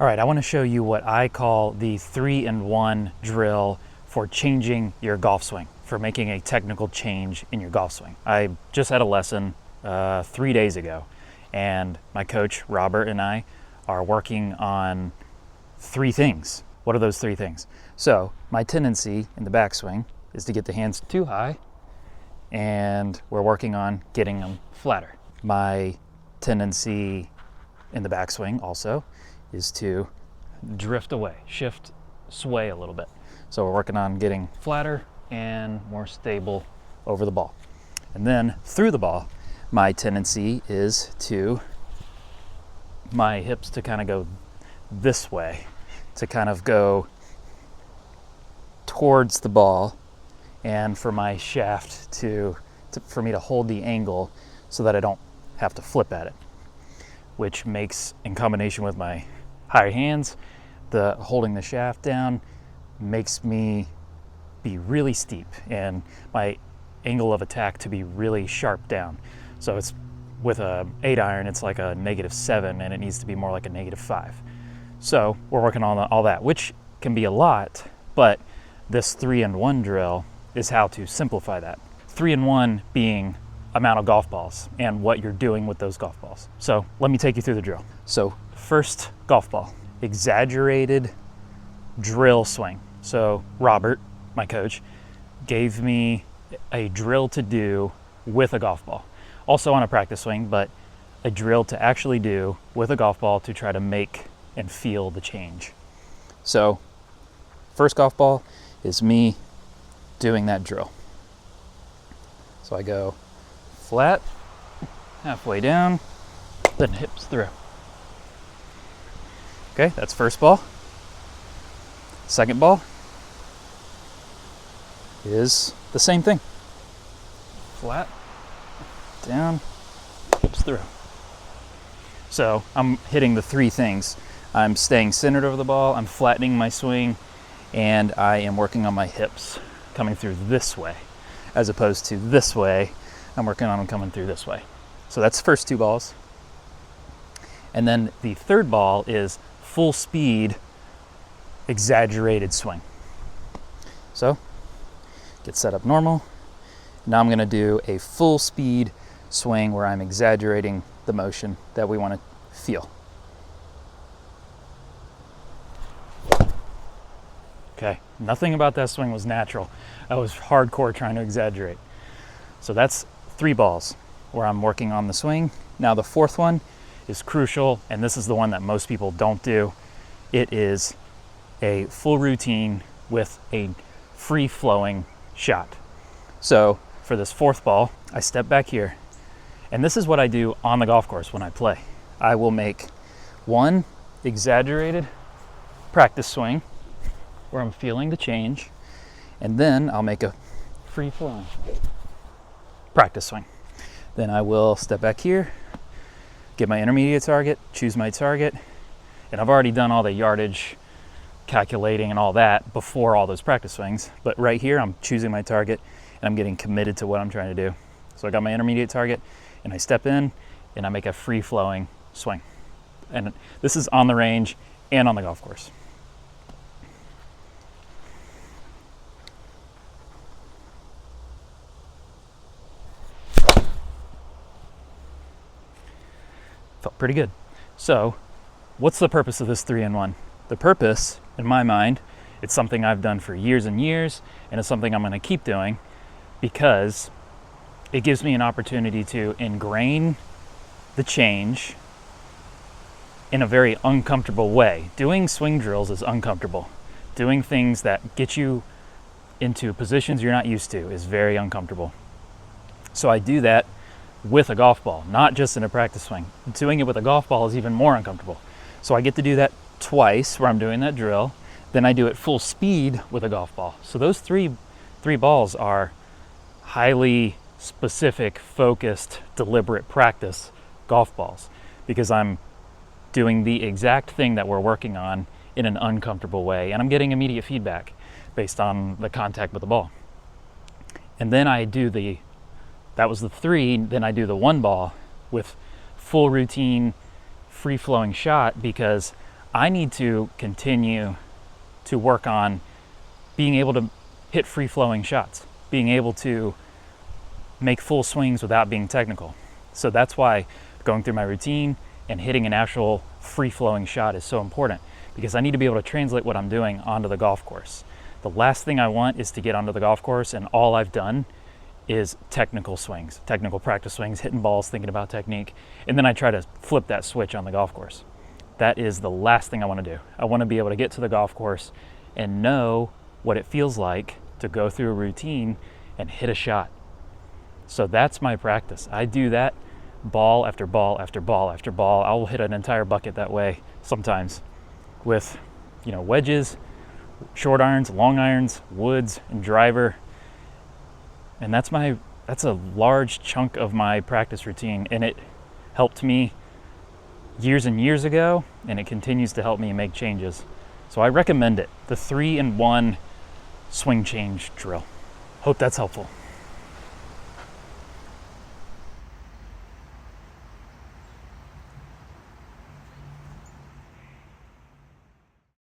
All right, I want to show you what I call the 3-in-1 drill for changing your golf swing, for making a technical change in your golf swing. I just had a lesson 3 days ago, and my coach, Robert, and I are working on 3 things. What are those 3 things? So my tendency in the backswing is to get the hands too high, and we're working on getting them flatter. My tendency in the backswing also is to drift away, shift, sway a little bit. So we're working on getting flatter and more stable over the ball. And then through the ball, my tendency is to my hips to kind of go this way, to kind of go towards the ball, and for my shaft for me to hold the angle so that I don't have to flip at it, which makes, in combination with my higher hands, the holding the shaft down makes me be really steep and my angle of attack to be really sharp down. So it's with a 8-iron, it's like a -7, and it needs to be more like a -5. So we're working on all that, which can be a lot, but this 3-in-1 drill is how to simplify that. 3-in-1 being amount of golf balls and what you're doing with those golf balls. So let me take you through the drill. So first golf ball, exaggerated drill swing. So Robert, my coach, gave me a drill to do with a golf ball. Also on a practice swing, but a drill to actually do with a golf ball to try to make and feel the change. So first golf ball is me doing that drill. So I go flat, halfway down, then hips through. Okay, that's first ball. Second ball is the same thing. Flat, down, hips through. So I'm hitting the 3 things. I'm staying centered over the ball, I'm flattening my swing, and I am working on my hips coming through this way, as opposed to this way. I'm working on them coming through this way. So that's the first 2 balls. And then the third ball is full speed, exaggerated swing. So get set up normal. Now I'm going to do a full speed swing where I'm exaggerating the motion that we want to feel. Okay, nothing about that swing was natural. I was hardcore trying to exaggerate. So that's 3 balls where I'm working on the swing. Now the 4th one is crucial, and this is the one that most people don't do. It is a full routine with a free-flowing shot. So for this 4th ball, I step back here, and this is what I do on the golf course when I play. I will make one exaggerated practice swing where I'm feeling the change, and then I'll make a free-flowing practice swing. Then I will step back here, get my intermediate target, choose my target, and I've already done all the yardage calculating and all that before all those practice swings, but right here I'm choosing my target and I'm getting committed to what I'm trying to do. So I got my intermediate target and I step in and I make a free-flowing swing. And this is on the range and on the golf course. Felt pretty good. So what's the purpose of this 3-in-1? The purpose, in my mind, it's something I've done for years and years, and it's something I'm going to keep doing because it gives me an opportunity to ingrain the change in a very uncomfortable way. Doing swing drills is uncomfortable. Doing things that get you into positions you're not used to is very uncomfortable. So I do that with a golf ball, not just in a practice swing. Doing it with a golf ball is even more uncomfortable. So I get to do that twice where I'm doing that drill, then I do it full speed with a golf ball. So those three balls are highly specific, focused, deliberate practice golf balls because I'm doing the exact thing that we're working on in an uncomfortable way, and I'm getting immediate feedback based on the contact with the ball. And then I do that was the 3, then I do the 1 ball with full routine, free-flowing shot because I need to continue to work on being able to hit free-flowing shots, being able to make full swings without being technical. So that's why going through my routine and hitting an actual free-flowing shot is so important, because I need to be able to translate what I'm doing onto the golf course. The last thing I want is to get onto the golf course and all I've done is technical swings, technical practice swings, hitting balls, thinking about technique, and then I try to flip that switch on the golf course. That is the last thing I want to do. I want to be able to get to the golf course and know what it feels like to go through a routine and hit a shot. So that's my practice. I do that ball after ball after ball after ball. I will hit an entire bucket that way sometimes with, wedges, short irons, long irons, woods, and driver. And that's a large chunk of my practice routine, and it helped me years and years ago, and it continues to help me make changes. So I recommend it, the 3-in-1 swing change drill. Hope that's helpful.